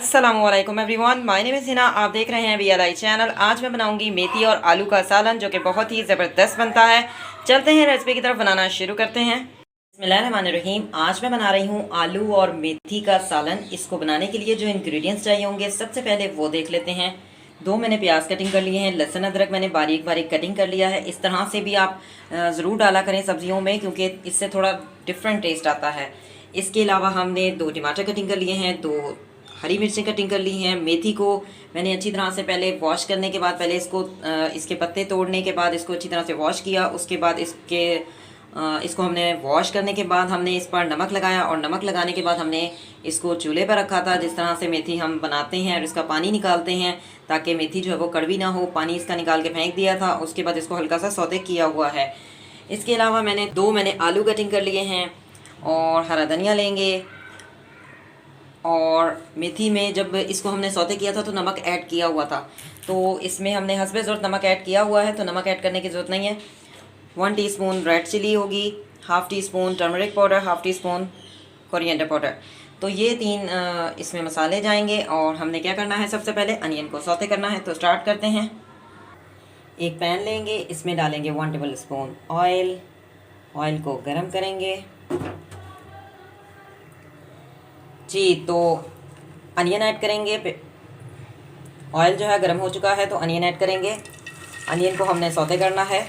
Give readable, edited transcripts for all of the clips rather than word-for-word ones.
अस्सलामुअलैकुम everyone, my name is Hina. आप देख रहे हैं BLI चैनल। आज मैं बनाऊंगी मेथी और आलू का सालन जो कि बहुत ही ज़बरदस्त बनता है। चलते हैं रेसिपी की तरफ, बनाना शुरू करते हैं। बिस्मिल्लाहिर्रहमानिर्रहीम। आज मैं बना रही हूँ आलू और मेथी का सालन। इसको बनाने के लिए जो इंग्रेडिएंट्स चाहिए होंगे सबसे पहले वो देख लेते हैं। 2 मैंने प्याज कटिंग कर लिए हैं। लहसुन अदरक मैंने बारीक बारीक कटिंग कर लिया है। इस तरह से भी आप ज़रूर डाला करें सब्जियों में, क्योंकि इससे थोड़ा डिफरेंट टेस्ट आता है। इसके अलावा हमने 2 टमाटर कटिंग कर लिए हैं, 2 हरी मिर्चें कटिंग कर ली हैं। मेथी को मैंने अच्छी तरह से पहले वॉश करने के बाद, पहले इसके पत्ते तोड़ने के बाद इसको अच्छी तरह से वॉश किया। उसके बाद इसको हमने वॉश करने के बाद हमने इस पर नमक लगाया, और नमक लगाने के बाद हमने इसको चूल्हे पर रखा था। जिस तरह से मेथी हम बनाते हैं और इसका पानी निकालते हैं ताकि मेथी जो है वो कड़वी ना हो, पानी इसका निकाल के फेंक दिया था। उसके बाद इसको हल्का सा सौते किया हुआ है। इसके अलावा मैंने आलू कटिंग कर लिए हैं, और हरा धनिया लेंगे। और मेथी में जब इसको हमने सौते किया था तो नमक ऐड किया हुआ था, तो इसमें हमने हस्बे ज़रूरत नमक ऐड किया हुआ है, तो नमक ऐड करने की ज़रूरत नहीं है। 1 टीस्पून रेड चिली होगी, 1/2 teaspoon turmeric powder, 1/2 teaspoon coriander powder. तो ये 3 इसमें मसाले जाएंगे। और हमने क्या करना है, सबसे पहले अनियन को सौते करना है। तो स्टार्ट करते हैं। एक पैन लेंगे, इसमें डालेंगे 1 टेबल स्पून ऑयल। ऑयल को गर्म करेंगे जी। तो अनियन ऐड करेंगे। ऑयल जो है गर्म हो चुका है, तो अनियन ऐड करेंगे। अनियन को हमने सौते करना है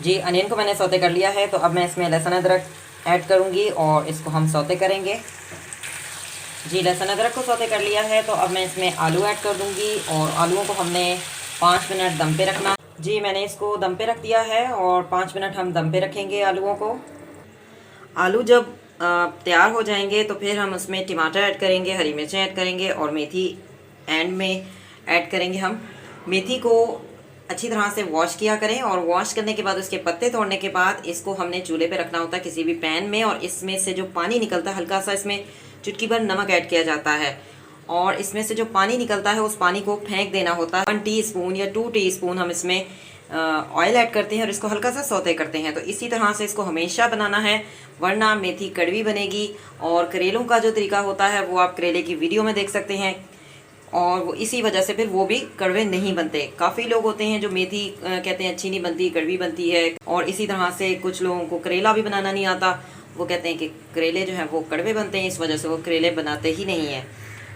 जी। अनियन को मैंने सौते कर लिया है, तो अब मैं इसमें लहसुन अदरक ऐड करूंगी और इसको हम सौते करेंगे जी। लहसुन अदरक को सौते कर लिया है, तो अब मैं इसमें आलू ऐड कर दूंगी, और आलूओं को हमने 5 मिनट दम पे रखना जी। मैंने इसको दम पे रख दिया है, और 5 मिनट हम दम पे रखेंगे आलूओं को। आलू जब तैयार हो जाएंगे तो फिर हम उसमें टमाटर ऐड करेंगे, हरी मिर्चें ऐड करेंगे, और मेथी एंड में ऐड करेंगे हम। मेथी को अच्छी तरह से वॉश किया करें, और वॉश करने के बाद उसके पत्ते तोड़ने के बाद इसको हमने चूल्हे पे रखना होता है किसी भी पैन में। और इसमें से जो पानी निकलता है, हल्का सा इसमें चुटकी भर नमक ऐड किया जाता है, और इसमें से जो पानी निकलता है उस पानी को फेंक देना होता है। 1 टीस्पून या 2 टीस्पून हम इसमें ऑयल ऐड करते हैं, और इसको हल्का सा सौते करते हैं। तो इसी तरह से इसको हमेशा बनाना है, वरना मेथी कड़वी बनेगी। और करेलों का जो तरीका होता है वो आप करेले की वीडियो में देख सकते हैं, और वो इसी वजह से फिर वो भी कड़वे नहीं बनते। काफ़ी लोग होते हैं जो मेथी कहते हैं अच्छी नहीं बनती, कड़वी बनती है। और इसी तरह से कुछ लोगों को करेला भी बनाना नहीं आता, वो कहते हैं कि करेले जो हैं वो कड़वे बनते हैं, इस वजह से वो करेले बनाते ही नहीं हैं।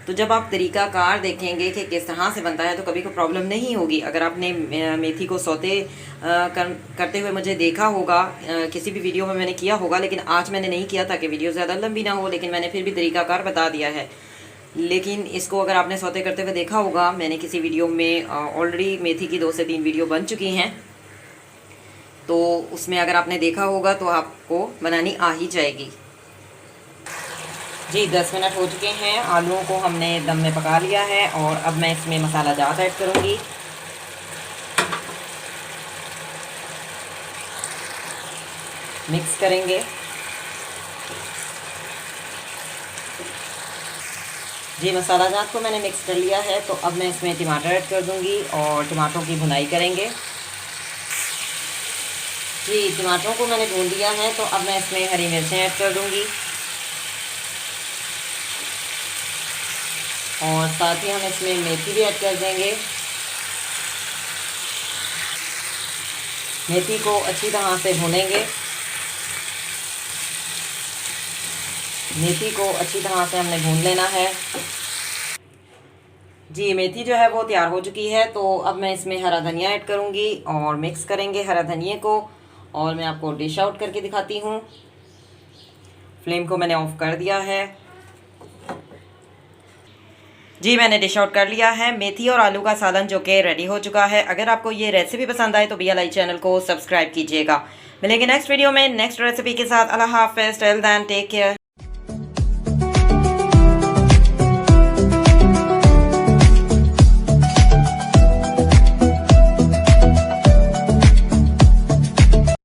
तो जब आप तरीकाकार देखेंगे कि किस तरह से बनता है तो कभी कोई प्रॉब्लम नहीं होगी। अगर आपने मेथी को सौते करते हुए मुझे देखा होगा, किसी भी वीडियो में मैंने किया होगा, लेकिन आज मैंने नहीं किया ताकि वीडियो ज़्यादा लंबी ना हो, लेकिन मैंने फिर भी तरीकाकार बता दिया है। लेकिन इसको अगर आपने सौते करते हुए देखा होगा, मैंने किसी वीडियो में ऑलरेडी मेथी की 2 से 3 वीडियो बन चुकी हैं, तो उसमें अगर आपने देखा होगा तो आपको बनानी आ ही जाएगी जी। 10 मिनट हो चुके हैं, आलूओं को हमने दम में पका लिया है, और अब मैं इसमें मसाला जात ऐड करूँगी। मिक्स करेंगे जी। मसाला जात को मैंने मिक्स कर लिया है, तो अब मैं इसमें टमाटर ऐड कर दूँगी, और टमाटरों की भुनाई करेंगे जी। टमाटरों को मैंने भून दिया है, तो अब मैं इसमें हरी मिर्चें ऐड कर दूँगी, और साथ ही हम इसमें मेथी भी ऐड कर देंगे। मेथी को अच्छी तरह से भूनेंगे। मेथी को अच्छी तरह से हमने भून लेना है जी। मेथी जो है वो तैयार हो चुकी है, तो अब मैं इसमें हरा धनिया ऐड करूँगी, और मिक्स करेंगे हरा धनिया को। और मैं आपको डिश आउट करके दिखाती हूँ। फ्लेम को मैंने ऑफ कर दिया है जी। मैंने डिश आउट कर लिया है मेथी और आलू का सालन, जो कि रेडी हो चुका है। अगर आपको ये रेसिपी पसंद आए तो BLI चैनल को सब्सक्राइब कीजिएगा। मिलेंगे नेक्स्ट वीडियो में नेक्स्ट रेसिपी के साथ। अल्लाह हाफ़िज़। Till then take care.